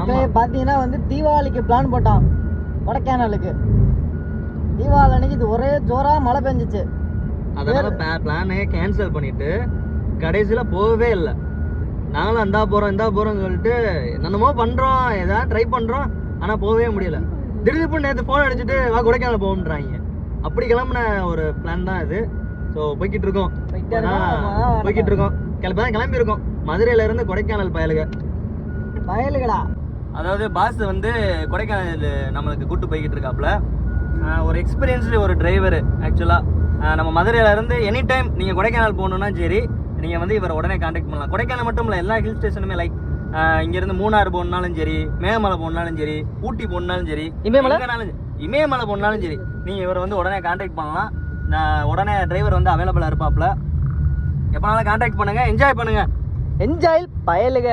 மக்களே பார்த்தீங்கன்னா வந்து தீபாவளிக்கு பிளான் போட்டான் கொடைக்கானலுக்கு. தீபாவளி அன்னைக்கு இது ஒரே ஜோரா மழை பெஞ்சிச்சு. அதனால பிளானே கேன்சல் பண்ணிட்டு கடைசியில போகவே இல்லை. நாங்களும் இந்தா போறோம்னு சொல்லிட்டு என்னென்னமோ பண்றோம், ஏதாவது ட்ரை பண்றோம், ஆனா போகவே முடியல. திடீர்னு நேற்று ஃபோன் அடிச்சுட்டு வா கொடைக்கானல் போகும்ன்றாங்க. அப்படி கிளம்புன ஒரு பிளான் தான் இது. ஸோ போய்கிட்டு இருக்கோம். கிளம்பி இருக்கோம் மதுரையில இருந்து கொடைக்கானல் பயலுகடா. அதாவது பாஸ் வந்து கொடைக்கானல் நம்மளுக்கு கூட்டு போய்கிட்டு இருக்காப்புல. ஒரு எக்ஸ்பீரியன்ஸ்டு ஒரு டிரைவர். ஆக்சுவலாக நம்ம மதுரையில இருந்து எனி டைம் நீங்கள் கொடைக்கானல் போகணுன்னா சரி, நீங்கள் வந்து இவரை உடனே கான்டாக்ட் பண்ணலாம். கொடைக்கானல் மட்டும் இல்லை, எல்லா ஹில் ஸ்டேஷனுமே லைக் இங்கேருந்து மூணார் போகணுன்னாலும் சரி, மேகமலை போகணுன்னாலும் சரி, ஊட்டி போகணுன்னாலும் சரி, இமயமலை போகணுன்னாலும் சரி, நீங்கள் இவரை வந்து உடனே கான்டாக்ட் பண்ணலாம். நான் உடனே டிரைவர் வந்து அவைலபிளாக இருப்பாப்புல. எப்போனாலும் கான்டாக்ட் பண்ணுங்கள். என்ஜாய் பண்ணுங்கள். என்ஜாய் பயலுக.